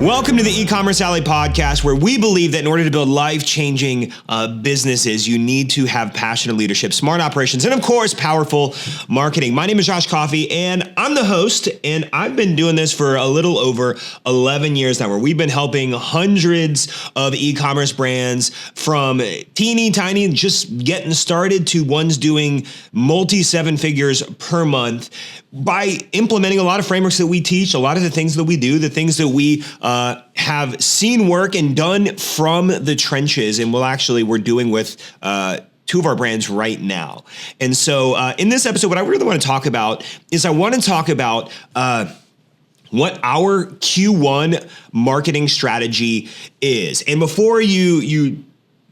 Welcome to the Ecommerce Alley Podcast, where we believe that in order to build life-changing businesses, you need to have passionate leadership, smart operations, and of course, powerful marketing. My name is Coffy, and I'm the host, and I've been doing this for a little over 11 years now, where we've been helping hundreds of e-commerce brands from teeny tiny, just getting started, to ones doing multi-seven figures per month by implementing a lot of frameworks that we teach, a lot of the things that we do, the things that we have seen work and done from the trenches, and we're doing with two of our brands right now. And so in this episode, what I really want to talk about is what our Q1 marketing strategy is. And before you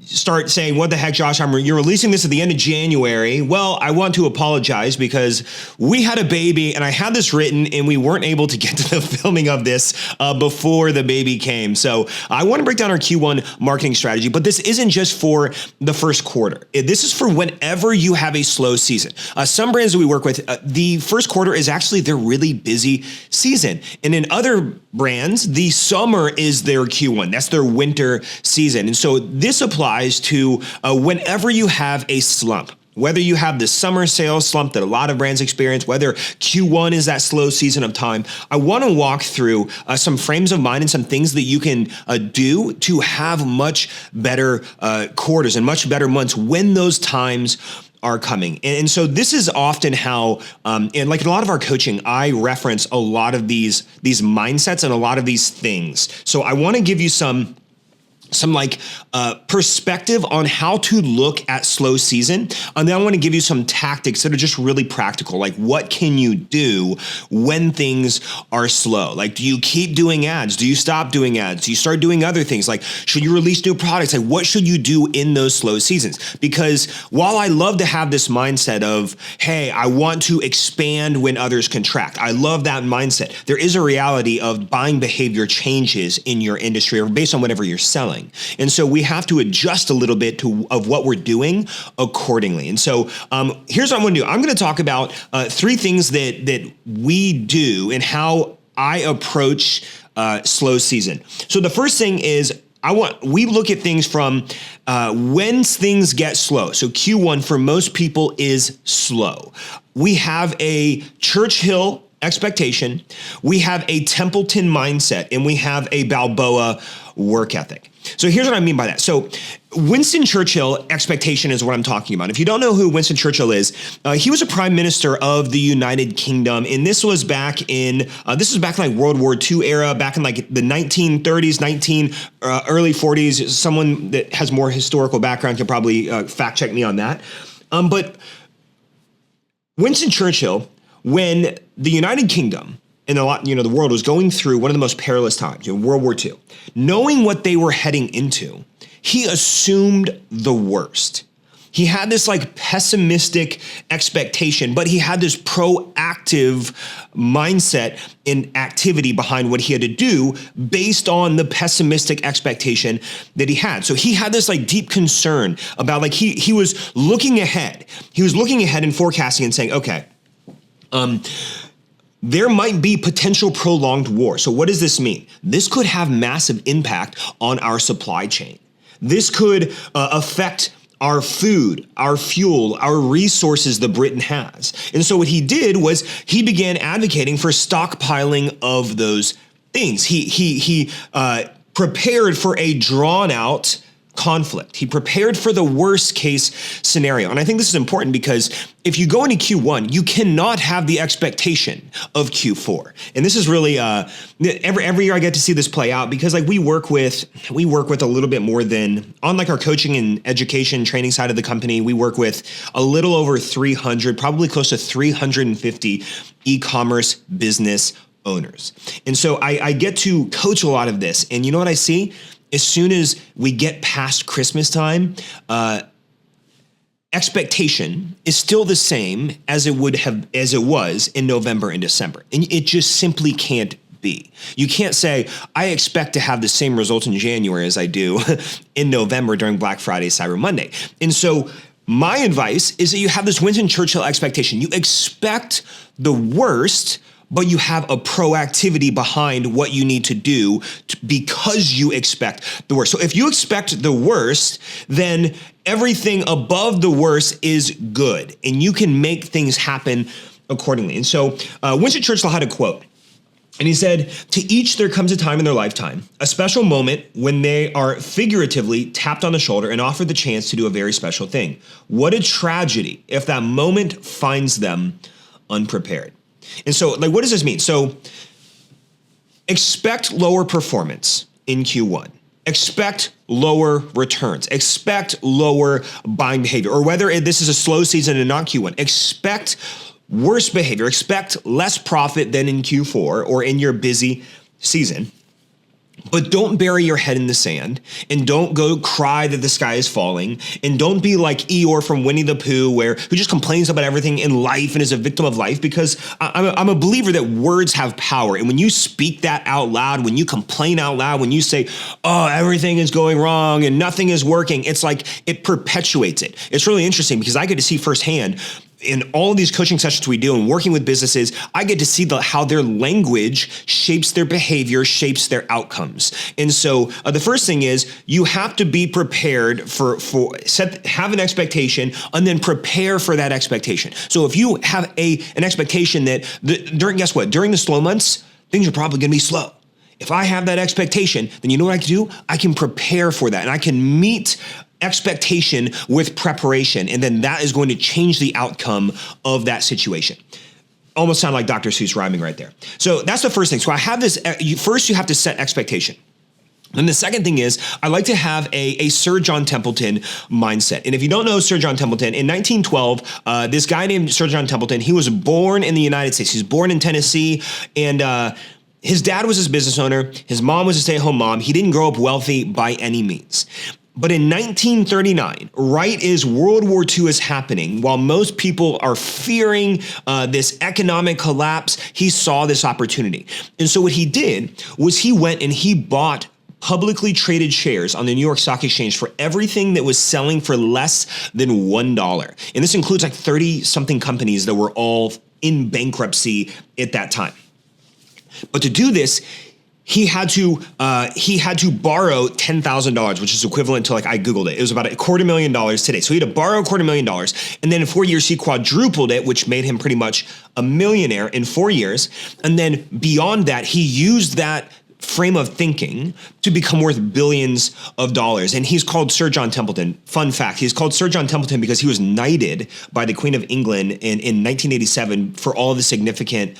start saying, what the heck, Josh, you're releasing this at the end of January. Well, I want to apologize because we had a baby and I had this written and we weren't able to get to the filming of this before the baby came. So I want to break down our Q1 marketing strategy, but this isn't just for the first quarter. This is for whenever you have a slow season. Some brands that we work with, the first quarter is actually their really busy season. And in other brands, the summer is their Q1. That's their winter season. And so this applies to whenever you have a slump. Whether you have the summer sales slump that a lot of brands experience, whether Q1 is that slow season of time, I want to walk through some frames of mind and some things that you can do to have much better quarters and much better months when those times are coming. And so this is often how, and like in a lot of our coaching, I reference a lot of these mindsets and a lot of these things. So I want to give you some perspective on how to look at slow season. And then I want to give you some tactics that are just really practical. Like, what can you do when things are slow? Like, do you keep doing ads? Do you stop doing ads? Do you start doing other things? Like, should you release new products? Like, what should you do in those slow seasons? Because while I love to have this mindset of, hey, I want to expand when others contract, I love that mindset. There is a reality of buying behavior changes in your industry or based on whatever you're selling. And so we have to adjust a little bit of what we're doing accordingly. And so here's what I'm going to do. I'm going to talk about three things that we do and how I approach slow season. So the first thing is we look at things from when things get slow. So Q1 for most people is slow. We have a Churchill expectation, we have a Templeton mindset, and we have a Balboa work ethic. So here's what I mean by that. So Winston Churchill expectation is what I'm talking about. If you don't know who Winston Churchill is, he was a prime minister of the United Kingdom. And this was back in like World War II era, back in like the 1930s, early 40s. Someone that has more historical background can probably fact check me on that. But Winston Churchill, when the United Kingdom and the world was going through one of the most perilous times, World War II, knowing what they were heading into, he assumed the worst. He had this like pessimistic expectation, but he had this proactive mindset and activity behind what he had to do based on the pessimistic expectation that he had. So he had this like deep concern about he was looking ahead. He was looking ahead and forecasting and saying, okay, there might be potential prolonged war. So what does this mean? This could have massive impact on our supply chain. This could affect our food, our fuel, our resources that Britain has. And so what he did was he began advocating for stockpiling of those things. He prepared for a drawn out conflict. He prepared for the worst case scenario. And I think this is important because if you go into Q1, you cannot have the expectation of Q4. And this is really every year I get to see this play out because we work with a little bit more than on our coaching and education training side of the company. We work with a little over 300, probably close to 350 e-commerce business owners. And so I get to coach a lot of this. And you know what I see? As soon as we get past Christmas time, expectation is still the same as it was in November and December. And it just simply can't be. You can't say, I expect to have the same results in January as I do in November during Black Friday, Cyber Monday. And so my advice is that you have this Winston Churchill expectation. You expect the worst, but you have a proactivity behind what you need to do because you expect the worst. So if you expect the worst, then everything above the worst is good, and you can make things happen accordingly. And so Winston Churchill had a quote, and he said, "To each there comes a time in their lifetime, a special moment when they are figuratively tapped on the shoulder and offered the chance to do a very special thing. What a tragedy if that moment finds them unprepared." And so, like, what does this mean? So expect lower performance in Q1. Expect lower returns. Expect lower buying behavior. Or whether this is a slow season and not Q1, expect worse behavior. Expect less profit than in Q4 or in your busy season. But don't bury your head in the sand, and don't go cry that the sky is falling, and don't be like Eeyore from Winnie the Pooh, who just complains about everything in life and is a victim of life, because I'm a believer that words have power. And when you speak that out loud, when you complain out loud, when you say, "Oh, everything is going wrong and nothing is working," it's like it perpetuates it. It's really interesting because I get to see firsthand in all of these coaching sessions we do and working with businesses, I get to see how their language shapes their behavior, shapes their outcomes. And so the first thing is you have to be prepared have an expectation and then prepare for that expectation. So if you have an expectation that during the slow months, things are probably going to be slow. If I have that expectation, then you know what I can do? I can prepare for that, and I can meet expectation with preparation, and then that is going to change the outcome of that situation. Almost sound like Dr. Seuss rhyming right there. So that's the first thing. So I have this, first you have to set expectation. And the second thing is, I like to have a Sir John Templeton mindset. And if you don't know Sir John Templeton, in 1912, this guy named Sir John Templeton, he was born in the United States. He was born in Tennessee, and his dad was his business owner. His mom was a stay-at-home mom. He didn't grow up wealthy by any means. But in 1939, right as World War II is happening, while most people are fearing this economic collapse, he saw this opportunity. And so what he did was he went and he bought publicly traded shares on the New York Stock Exchange for everything that was selling for less than $1. And this includes like 30-something companies that were all in bankruptcy at that time. But to do this, he had to borrow $10,000, which is equivalent to, like, I Googled it. It was about $250,000 today. So he had to borrow $250,000. And then in 4 years, he quadrupled it, which made him pretty much a millionaire in 4 years. And then beyond that, he used that frame of thinking to become worth billions of dollars. And he's called Sir John Templeton. Fun fact, he's called Sir John Templeton because he was knighted by the Queen of England in 1987 for all of the significant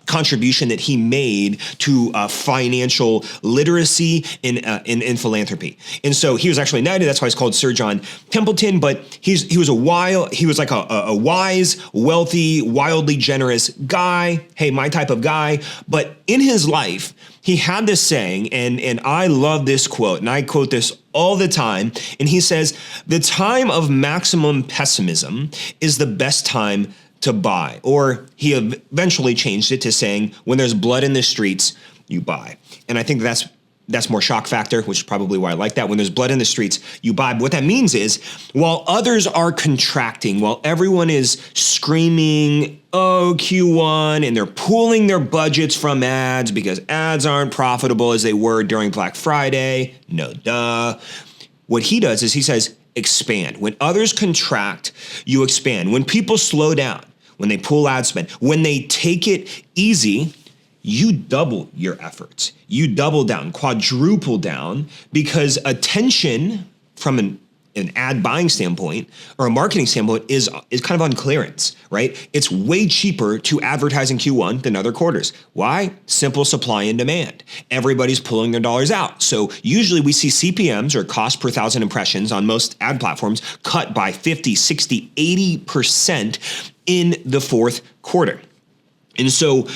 contribution that he made to financial literacy in philanthropy. And so he was actually knighted. That's why he's called Sir John Templeton. But he was like a wise, wealthy, wildly generous guy. Hey, my type of guy. But in his life, he had this saying, and I love this quote, and I quote this all the time, and he says, "The time of maximum pessimism is the best time to buy." Or he eventually changed it to saying, "When there's blood in the streets, you buy." And I think that's more shock factor, which is probably why I like that. When there's blood in the streets, you buy. But what that means is, while others are contracting, while everyone is screaming, "Oh, Q1," and they're pulling their budgets from ads because ads aren't profitable as they were during Black Friday, no duh. What he does is he says, expand. When others contract, you expand. When people slow down, when they pull ad spend, when they take it easy, you double your efforts. You double down, quadruple down, because attention from an ad buying standpoint or a marketing standpoint is kind of on clearance, right? It's way cheaper to advertise in Q1 than other quarters. Why? Simple supply and demand. Everybody's pulling their dollars out. So usually we see CPMs, or cost per thousand impressions, on most ad platforms cut by 50, 60, 80% in the fourth quarter. And so,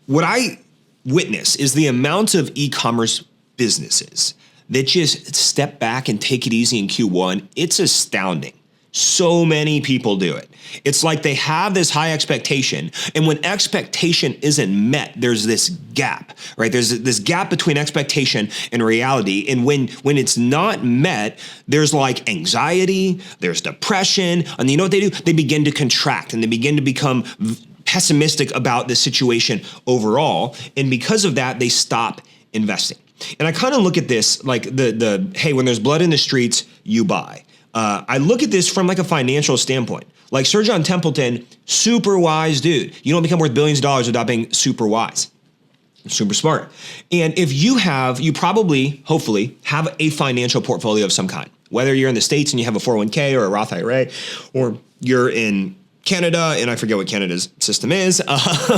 what I witness is the amount of e-commerce businesses that just step back and take it easy in Q1. It's astounding. So many people do it. It's like they have this high expectation, and when expectation isn't met, there's this gap, right? There's this gap between expectation and reality, and when it's not met, there's like anxiety, there's depression, and you know what they do? They begin to contract, and they begin to become pessimistic about the situation overall. And because of that, they stop investing. And I kind of look at this like hey, when there's blood in the streets, you buy. I look at this from like a financial standpoint. Like Sir John Templeton, super wise dude. You don't become worth billions of dollars without being super wise. Super smart. And if you probably, hopefully, have a financial portfolio of some kind. Whether you're in the States and you have a 401k or a Roth IRA, or you're in Canada, and I forget what Canada's system is,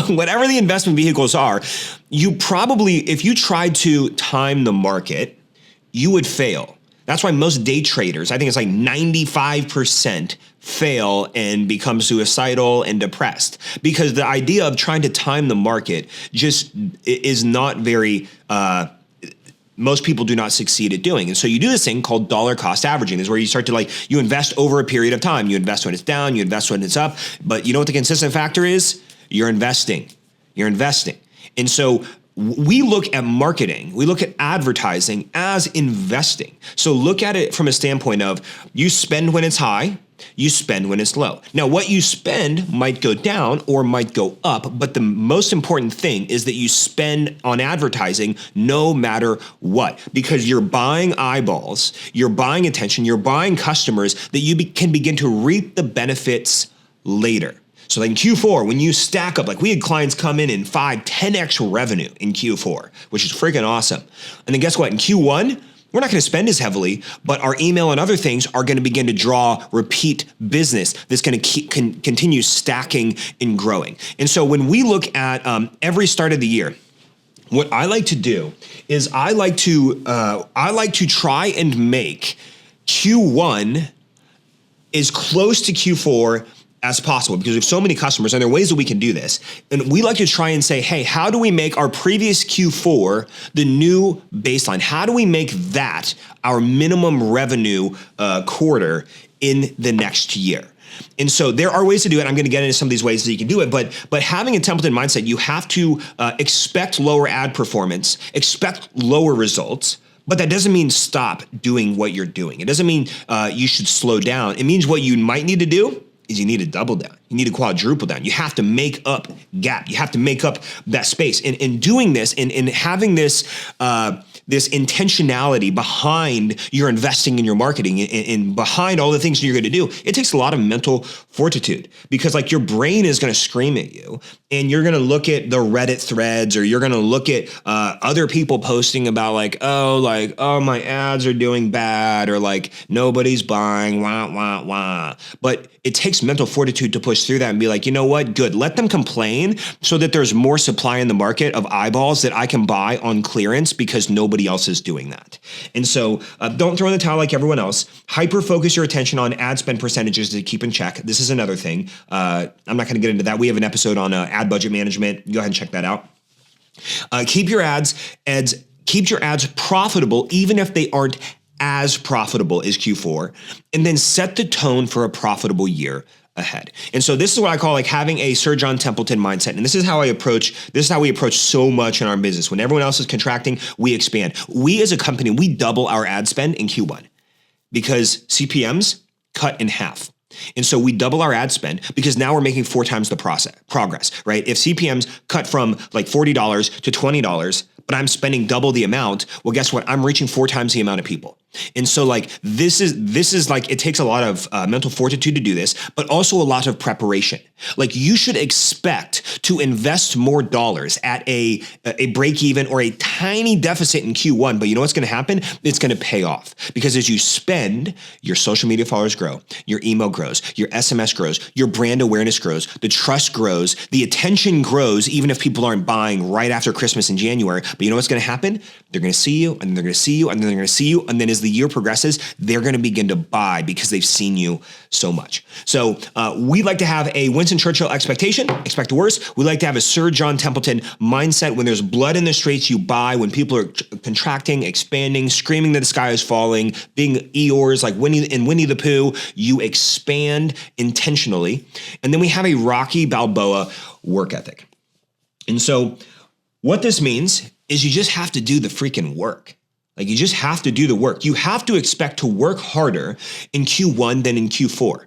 whatever the investment vehicles are, you probably, if you tried to time the market, you would fail. That's why most day traders, I think it's like 95% fail and become suicidal and depressed, because the idea of trying to time the market just is not very, most people do not succeed at doing. And so you do this thing called dollar cost averaging. This is where you start to you invest over a period of time. You invest when it's down, you invest when it's up. But you know what the consistent factor is? You're investing. And so we look at marketing, we look at advertising as investing. So look at it from a standpoint of you spend when it's high, you spend when it's low. Now, what you spend might go down or might go up, but the most important thing is that you spend on advertising no matter what, because you're buying eyeballs, you're buying attention, you're buying customers that you can begin to reap the benefits later. So like in Q4, when you stack up, like we had clients come in 5-10x revenue in Q4, which is freaking awesome. And then guess what? In Q1, we're not going to spend as heavily, but our email and other things are going to begin to draw repeat business that's going to continue stacking and growing. And so when we look at every start of the year, what I like to do is I like to try and make Q1 as close to Q4 as possible, because we have so many customers and there are ways that we can do this. And we like to try and say, hey, how do we make our previous Q4 the new baseline? How do we make that our minimum revenue quarter in the next year? And so there are ways to do it. I'm going to get into some of these ways that you can do it, but having a Templeton mindset, you have to expect lower ad performance, expect lower results. But that doesn't mean stop doing what you're doing. It doesn't mean you should slow down. It means what you might need to do is you need to double down. You need to quadruple down. You have to make up gap. You have to make up that space. And in doing this, and having this this intentionality behind your investing in your marketing and behind all the things you're going to do, it takes a lot of mental fortitude, because like your brain is going to scream at you and you're going to look at the Reddit threads, or you're going to look at other people posting about oh, my ads are doing bad, or like nobody's buying, wah, wah, wah. But it takes mental fortitude to push through that and be like, you know what? Good. Let them complain so that there's more supply in the market of eyeballs that I can buy on clearance, because nobody else is doing that. And so don't throw in the towel like everyone else. Hyper-focus your attention on ad spend percentages to keep in check. This is another thing. I'm not going to get into that. We have an episode on ad budget management. Go ahead and check that out. Keep your ads profitable, even if they aren't as profitable as Q4, and then set the tone for a profitable year ahead. And so this is what I call like having a Sir John Templeton mindset. And this is how we approach so much in our business. When everyone else is contracting, we expand. We as a company, we double our ad spend in Q1 because CPMs cut in half. And so we double our ad spend because now we're making 4 times the progress, right? If CPMs cut from like $40 to $20, but I'm spending double the amount, well, guess what? I'm reaching 4 times the amount of people. And so like, this is like, it takes a lot of mental fortitude to do this, but also a lot of preparation. Like you should expect to invest more dollars at a break even or a tiny deficit in Q1, but you know what's going to happen? It's going to pay off, because as you spend, your social media followers grow, your email grows, your SMS grows, your brand awareness grows, the trust grows, the attention grows, even if people aren't buying right after Christmas in January. But you know what's going to happen? They're going to see you, and then they're going to see you, and then they're going to see you, and then as the year progresses, they're going to begin to buy because they've seen you so much. So we like to have a Winston Churchill expectation, expect the worst. We like to have a Sir John Templeton mindset. When there's blood in the streets, you buy. When people are contracting, expanding, screaming that the sky is falling, being Eeyores like Winnie the Pooh, you expand intentionally. And then we have a Rocky Balboa work ethic. And so what this means is you just have to do the freaking work. Like you just have to do the work. You have to expect to work harder in Q1 than in Q4.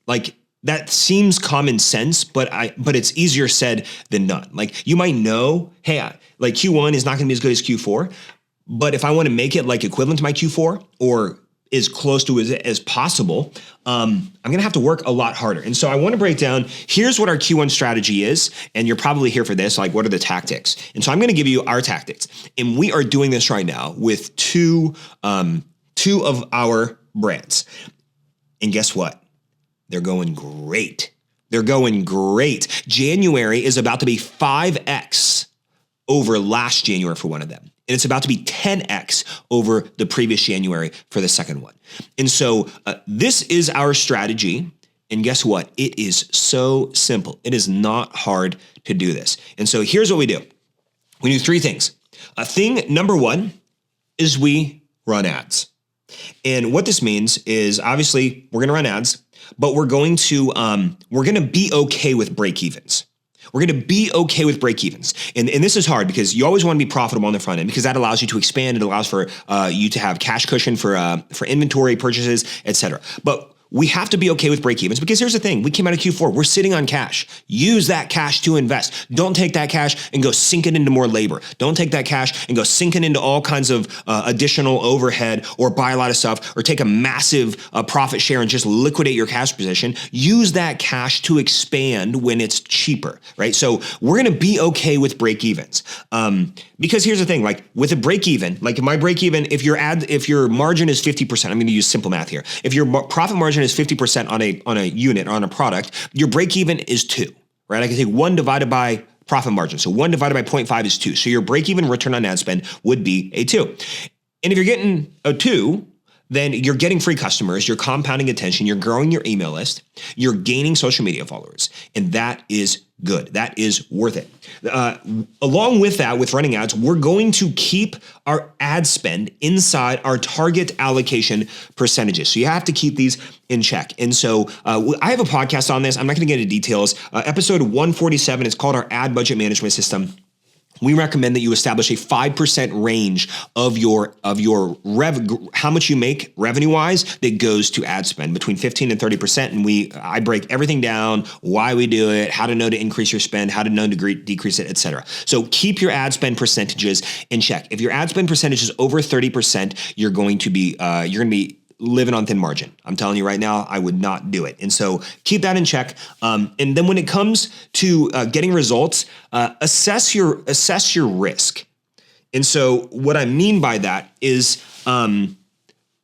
Like that seems common sense, but it's easier said than done. Like you might know, hey, like Q1 is not going to be as good as Q4, but if I want to make it like equivalent to my Q4 or as close to as possible, I'm going to have to work a lot harder. And so I want to break down, here's what our Q1 strategy is. And you're probably here for this, like what are the tactics? And so I'm going to give you our tactics. And we are doing this right now with two of our brands. And guess what? They're going great. They're going great. January is about to be 5x over last January for one of them. And it's about to be 10x over the previous January for the second one. And so this is our strategy. And guess what? It is so simple. It is not hard to do this. And so here's what we do. We do three things. Thing number one is we run ads. And what this means is obviously we're going to run ads, but we're going to be okay with break evens. We're going to be okay with break evens. And this is hard because you always want to be profitable on the front end because that allows you to expand. It allows for you to have cash cushion for inventory purchases, et cetera. But we have to be okay with break evens because here's the thing. We came out of Q4. We're sitting on cash. Use that cash to invest. Don't take that cash and go sink it into more labor. Don't take that cash and go sink it into all kinds of additional overhead or buy a lot of stuff or take a massive profit share and just liquidate your cash position. Use that cash to expand when it's cheaper, right? So we're going to be okay with break evens. Because here's the thing, like with a break even, like my break even, if your margin is 50%, I'm going to use simple math here. If your profit margin is 50% on a unit or on a product, your break even is 2, right? I can take 1 divided by profit margin. So 1 divided by 0.5 is 2. So your break even return on ad spend would be a 2. And if you're getting a 2, then you're getting free customers, you're compounding attention, you're growing your email list, you're gaining social media followers, and that is good. That is worth it. Along with that, with running ads, we're going to keep our ad spend inside our target allocation percentages. So you have to keep these in check. And so I have a podcast on this. I'm not going to get into details. Episode 147 is called our Ad Budget Management System. We recommend that you establish a 5% range of your how much you make revenue-wise that goes to ad spend, between 15 and 30%. And I break everything down, why we do it, how to know to increase your spend, how to know to decrease it, et cetera. So keep your ad spend percentages in check. If your ad spend percentage is over 30%, you're going to be living on thin margin. I'm telling you right now, I would not do it. And so keep that in check. And then when it comes to getting results, assess your risk. And so what I mean by that is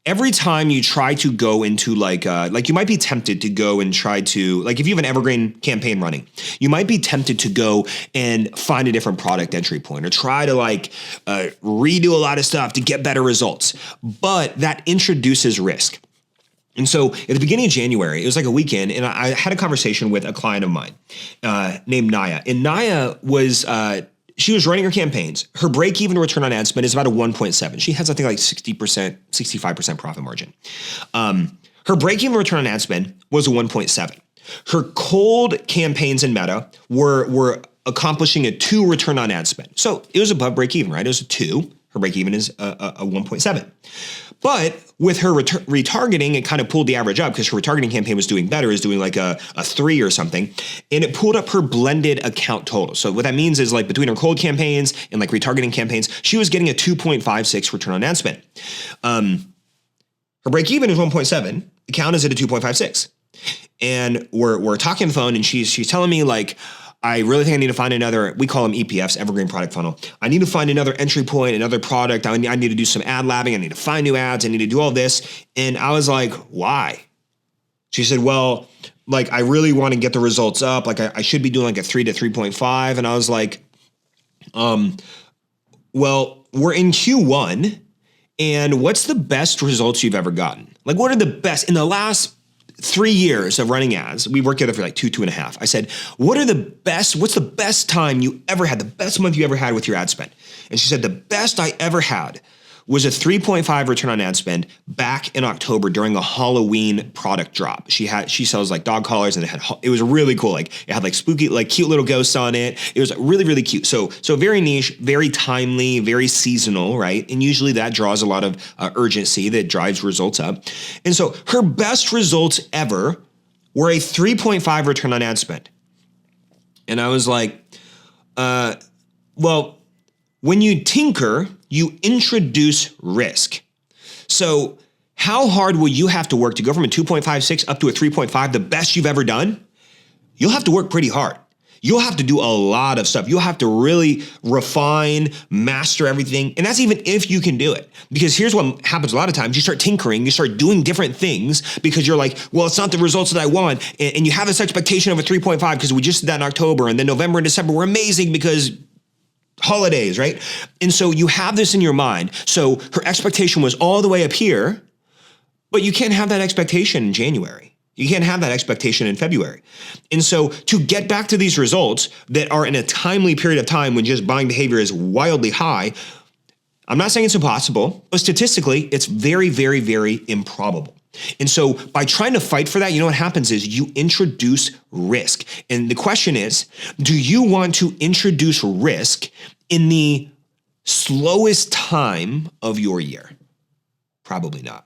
every time you try to go into like you might be tempted to go and try to, like if you have an evergreen campaign running, you might be tempted to go and find a different product entry point or try to redo a lot of stuff to get better results. But that introduces risk. And so at the beginning of January, it was like a weekend, and I had a conversation with a client of mine named Naya. And Naya was she was running her campaigns. Her break-even return on ad spend is about a 1.7. She had something like 60%, 65% profit margin. Her break-even return on ad spend was a 1.7. Her cold campaigns in Meta were accomplishing a 2 return on ad spend. So it was above break-even, right? It was a 2. Her break-even is a 1.7. But with her retargeting, it kind of pulled the average up because her retargeting campaign was doing better, is doing like a 3 or something. And it pulled up her blended account total. So what that means is like between her cold campaigns and like retargeting campaigns, she was getting a 2.56 return on ad spend. Her break even is 1.7. The count is at a 2.56. And we're talking on the phone and she's telling me like, I really think I need to find another, we call them EPFs, Evergreen Product Funnel. I need to find another entry point, another product. I need to do some ad labbing. I need to find new ads. I need to do all this. And I was like, why? She said, well, like, I really want to get the results up. Like I should be doing like a 3 to 3.5. And I was like, well, we're in Q1 and what's the best results you've ever gotten? Like, what are the best in the last 3 years of running ads? We worked together for like 2.5. I said, what's the best time you ever had, the best month you ever had with your ad spend? And she said, the best I ever had was a 3.5 return on ad spend back in October during a Halloween product drop. She sells like dog collars and it was really cool. Like it had like spooky, like cute little ghosts on it. It was really, really cute. So very niche, very timely, very seasonal, right? And usually that draws a lot of urgency that drives results up. And so her best results ever were a 3.5 return on ad spend. And I was like, well, when you tinker, you introduce risk. So how hard will you have to work to go from a 2.56 up to a 3.5, the best you've ever done? You'll have to work pretty hard. You'll have to do a lot of stuff. You'll have to really refine, master everything. And that's even if you can do it. Because here's what happens a lot of times. You start tinkering, you start doing different things because you're like, well, it's not the results that I want. And you have this expectation of a 3.5 because we just did that in October. And then November and December were amazing because holidays, right? And so you have this in your mind. So her expectation was all the way up here, but you can't have that expectation in January. You can't have that expectation in February. And so to get back to these results that are in a timely period of time when just buying behavior is wildly high, I'm not saying it's impossible, but statistically, it's very, very, very improbable. And so by trying to fight for that, you know what happens is you introduce risk. And the question is, do you want to introduce risk in the slowest time of your year? Probably not.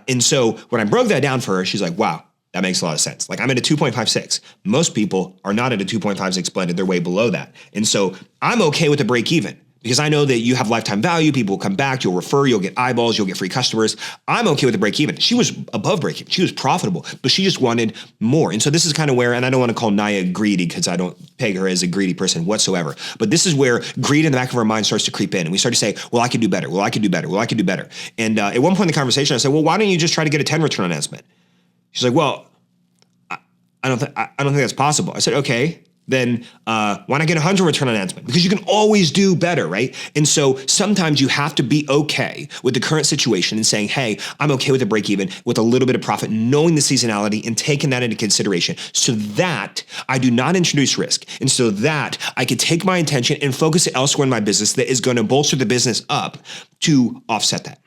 And so when I broke that down for her, she's like, wow, that makes a lot of sense. Like I'm at a 2.56. Most people are not at a 2.56 blended. They're way below that. And so I'm okay with the break even because I know that you have lifetime value. People will come back. You'll refer. You'll get eyeballs. You'll get free customers. I'm okay with the break even. She was above break even. She was profitable, but she just wanted more. And so this is kind of where, and I don't want to call Naya greedy because I don't peg her as a greedy person whatsoever. But this is where greed in the back of our mind starts to creep in. And we start to say, well, I can do better. Well, I can do better. Well, I can do better. And at one point in the conversation, I said, well, why don't you just try to get a 10 return on ad spend? She's like, well, I don't think that's possible. I said, okay. Then why not get 100 return on ad spend? Because you can always do better, right? And so sometimes you have to be okay with the current situation and saying, hey, I'm okay with a break even, with a little bit of profit, knowing the seasonality and taking that into consideration so that I do not introduce risk. And so that I can take my attention and focus it elsewhere in my business that is going to bolster the business up to offset that.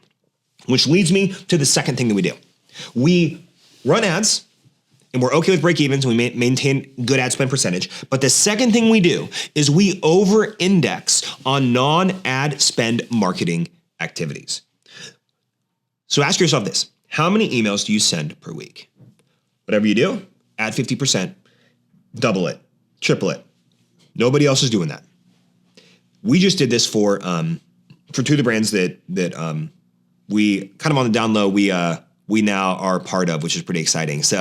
Which leads me to the second thing that we do. We run ads, and we're okay with break evens, and we maintain good ad spend percentage. But the second thing we do is we over-index on non-ad spend marketing activities. So ask yourself this: how many emails do you send per week? Whatever you do, add 50%, double it, triple it. Nobody else is doing that. We just did this for two of the brands that we kind of on the down low, we now are part of, which is pretty exciting. So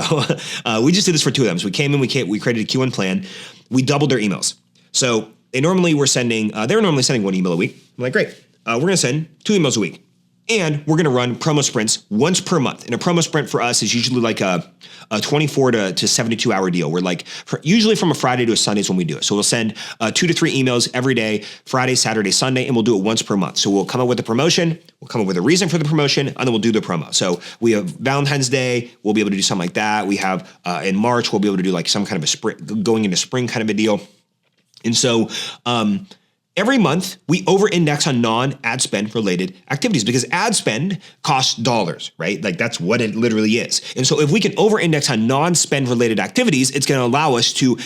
we just did this for two of them. So we came in, we created a Q1 plan. We doubled their emails. So they were normally sending one email a week. I'm like, great. We're going to send 2 emails a week. And we're going to run promo sprints once per month. And a promo sprint for us is usually like a 24 to 72 hour deal. We're like, usually from a Friday to a Sunday is when we do it. So we'll send 2 to 3 emails every day, Friday, Saturday, Sunday, and we'll do it once per month. So we'll come up with a promotion, we'll come up with a reason for the promotion, and then we'll do the promo. So we have Valentine's Day, we'll be able to do something like that. We have in March, we'll be able to do like some kind of a spring, going into spring kind of a deal. And so, every month, we over-index on non-ad spend related activities because ad spend costs dollars, right? Like that's what it literally is. And so if we can over-index on non-spend related activities, it's going to allow us to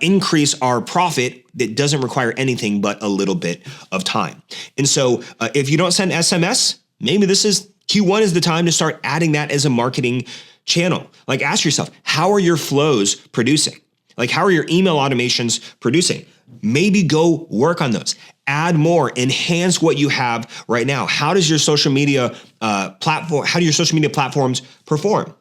increase our profit that doesn't require anything but a little bit of time. And so if you don't send SMS, maybe Q1 is the time to start adding that as a marketing channel. Like ask yourself, how are your flows producing? Like how are your email automations producing? Maybe go work on those. Add more, enhance what you have right now. How does your social media platforms perform?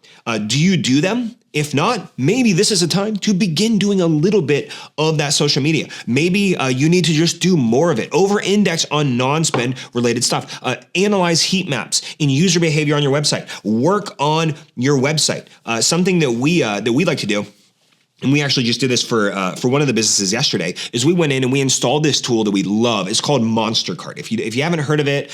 Do you do them? If not, maybe this is a time to begin doing a little bit of that social media. Maybe you need to just do more of it. Over-index on non-spend related stuff. Analyze heat maps and user behavior on your website. Work on your website. Something that we like to do, and we actually just did this for one of the businesses yesterday, is we went in and we installed this tool that we love. It's called Monster Cart. If you haven't heard of it,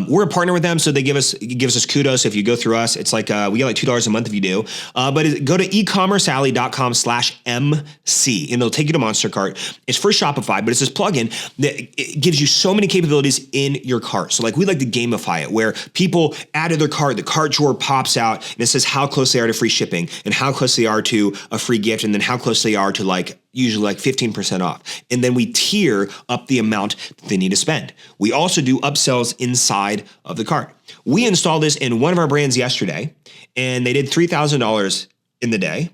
we're a partner with them, so it gives us kudos if you go through us. It's like we get like $2 a month if you do. But go to ecommercealley.com/MC and it'll take you to Monster Cart. It's for Shopify, but it's this plugin that it gives you so many capabilities in your cart. So like we like to gamify it, where people add to their cart, the cart drawer pops out and it says how close they are to free shipping and how close they are to a free gift, and then how close they are to usually 15% off. And then we tier up the amount that they need to spend. We also do upsells inside of the cart. We installed this in one of our brands yesterday, and they did $3,000 in the day.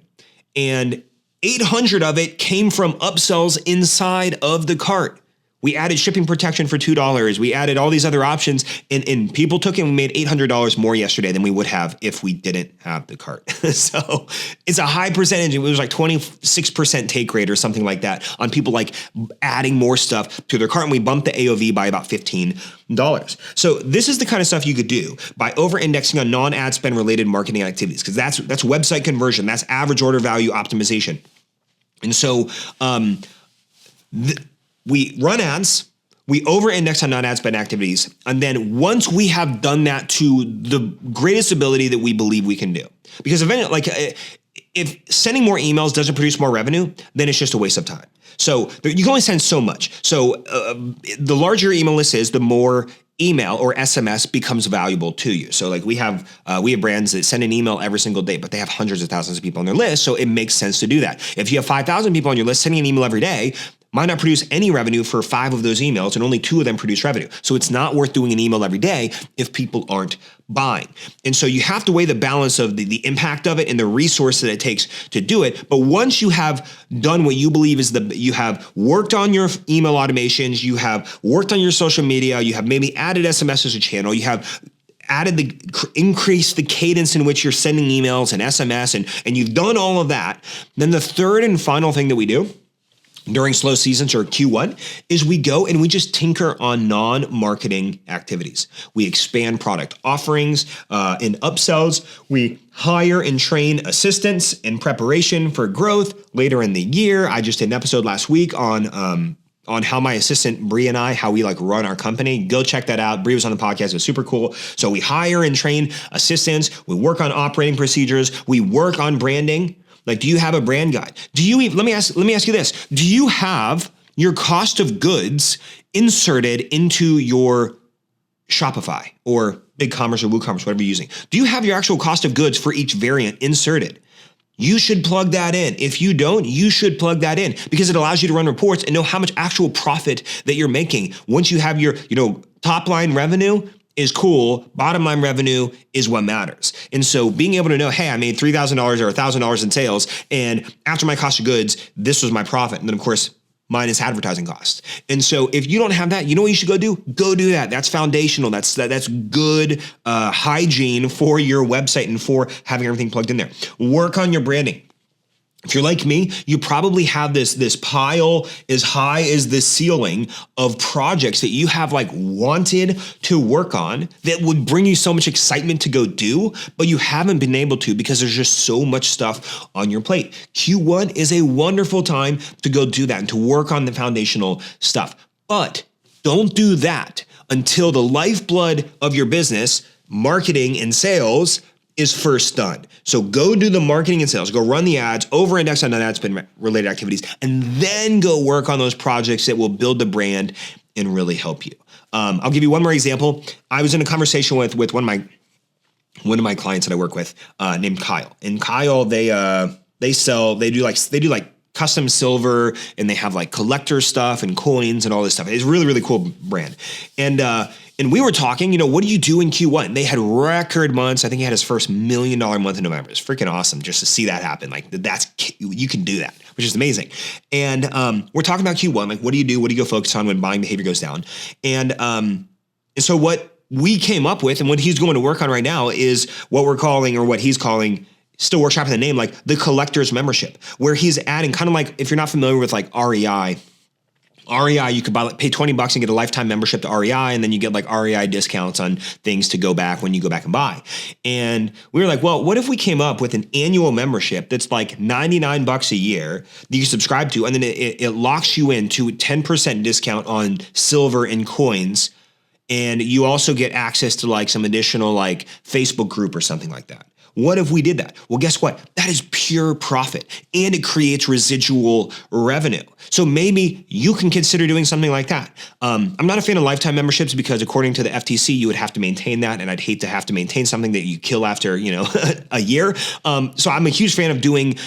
and 800 of it came from upsells inside of the cart. We added shipping protection for $2. We added all these other options, and people took it, and we made $800 more yesterday than we would have if we didn't have the cart. So it's a high percentage. It was like 26% take rate or something like that on people like adding more stuff to their cart, and we bumped the AOV by about $15. So this is the kind of stuff you could do by over-indexing on non-ad spend related marketing activities, because that's website conversion, that's average order value optimization. And so we run ads, we over-index on non-ad spend activities, and then once we have done that to the greatest ability that we believe we can do, because eventually, like if sending more emails doesn't produce more revenue, then it's just a waste of time. So you can only send so much. So the larger your email list is, the more email or SMS becomes valuable to you. So like we have brands that send an email every single day, but they have hundreds of thousands of people on their list. So it makes sense to do that. If you have 5,000 people on your list, sending an email every day might not produce any revenue for 5 of those emails, and only 2 of them produce revenue. So it's not worth doing an email every day if people aren't buying. And so you have to weigh the balance of the impact of it and the resource that it takes to do it. But once you have done what you believe is you have worked on your email automations, you have worked on your social media, you have maybe added SMS as a channel, you have increased the cadence in which you're sending emails and SMS, and you've done all of that, then the third and final thing that we do during slow seasons or Q1 is we go and we just tinker on non-marketing activities. We expand product offerings and upsells. We hire and train assistants in preparation for growth later in the year. I just did an episode last week on how my assistant Bree and I, how we like run our company. Go check that out. Bree was on the podcast. It was super cool. So we hire and train assistants. We work on operating procedures. We work on branding. Like, do you have a brand guide? Let me ask you this. Do you have your cost of goods inserted into your Shopify or BigCommerce or WooCommerce, whatever you're using? Do you have your actual cost of goods for each variant inserted? You should plug that in. If you don't, you should plug that in, because it allows you to run reports and know how much actual profit that you're making. Once you have your, top line revenue is cool. Bottom line revenue is what matters. And so being able to know, hey, I made $3,000 or $1,000 in sales, and after my cost of goods, this was my profit. And then of course, mine is advertising cost. And so if you don't have that, you know what you should go do? Go do that. That's foundational. That's good hygiene for your website and for having everything plugged in there. Work on your branding. If you're like me, you probably have this pile as high as the ceiling of projects that you have like wanted to work on that would bring you so much excitement to go do, but you haven't been able to because there's just so much stuff on your plate. Q1 is a wonderful time to go do that and to work on the foundational stuff. But don't do that until the lifeblood of your business, marketing and sales, is first done. So go do the marketing and sales, go run the ads, over-index on non-ad spend related activities, and then go work on those projects that will build the brand and really help you. I'll give you one more example. I was in a conversation with one of my clients that I work with named Kyle. And Kyle, they do like custom silver, and they have like collector stuff and coins and all this stuff. It's a really, really cool brand. And we were talking, what do you do in Q1? They had record months. I think he had his first $1 million month in November. It's freaking awesome just to see that happen. Like you can do that, which is amazing. And we're talking about Q1. Like, what do you do? What do you go focus on when buying behavior goes down? And so what we came up with and what he's going to work on right now is what we're calling, or what he's calling, still workshopping the name, like the collector's membership, where he's adding kind of like, if you're not familiar with like REI, you could pay $20 and get a lifetime membership to REI, and then you get like REI discounts on things to go back when you go back and buy. And we were like, well, what if we came up with an annual membership that's like $99 a year that you subscribe to, and then it locks you into 10% discount on silver and coins, and you also get access to like some additional like Facebook group or something like that. What if we did that? Well, guess what? That is pure profit, and it creates residual revenue. So maybe you can consider doing something like that. I'm not a fan of lifetime memberships because according to the FTC, you would have to maintain that, and I'd hate to have to maintain something that you kill after, a year. So I'm a huge fan of doing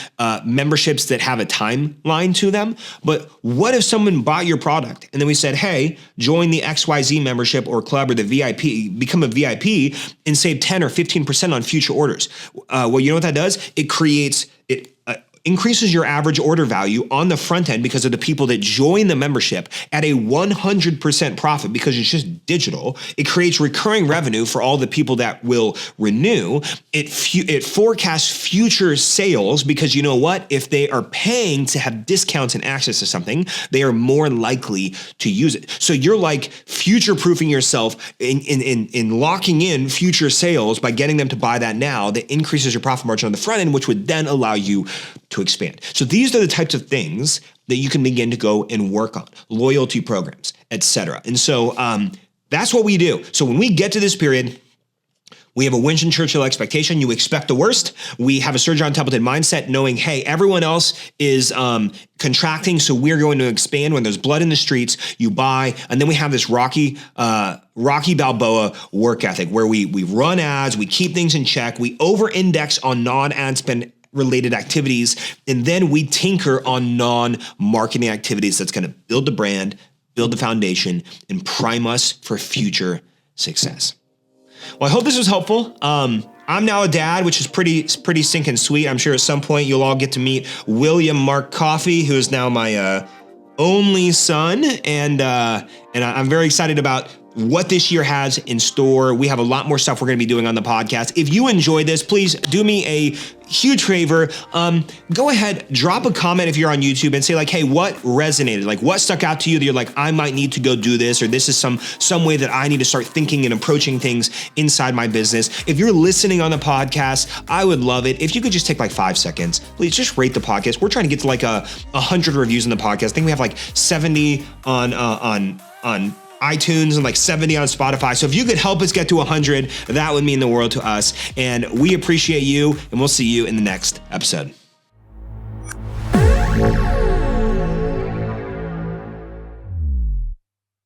memberships that have a timeline to them. But what if someone bought your product and then we said, hey, join the XYZ membership or club or the VIP, become a VIP and save 10 or 15% on future orders? Well, you know what that does? It creates increases your average order value on the front end because of the people that join the membership at a 100% profit because it's just digital. It creates recurring revenue for all the people that will renew. It forecasts future sales because you know what? If they are paying to have discounts and access to something, they are more likely to use it. So you're like future-proofing yourself in locking in future sales by getting them to buy that now. That increases your profit margin on the front end, which would then allow you to expand. So these are the types of things that you can begin to go and work on, loyalty programs, etc. And so that's what we do. So when we get to this period, we have a Winston Churchill expectation. You expect the worst. We have a Sergio on Templeton mindset, knowing, hey, everyone else is contracting, so we're going to expand. When there's blood in the streets, you buy. And then we have this Rocky Balboa work ethic where we run ads, we keep things in check, we over-index on non-ad spend related activities, and then we tinker on non-marketing activities that's going to build the brand, build the foundation, and prime us for future success. Well, I hope this was helpful. I'm now a dad, which is pretty stinking sweet. I'm sure at some point you'll all get to meet William Mark Coffy, who is now my only son, and I'm very excited about what this year has in store. We have a lot more stuff we're going to be doing on the podcast. If you enjoyed this, please do me a huge favor. Go ahead, drop a comment if you're on YouTube and say like, hey, what resonated? Like what stuck out to you that you're like, I might need to go do this, or this is some way that I need to start thinking and approaching things inside my business. If you're listening on the podcast, I would love it if you could just take like 5 seconds. Please just rate the podcast. We're trying to get to like 100 reviews in the podcast. I think we have like 70 on iTunes and like 70 on Spotify. So if you could help us get to 100, that would mean the world to us. And we appreciate you, and we'll see you in the next episode.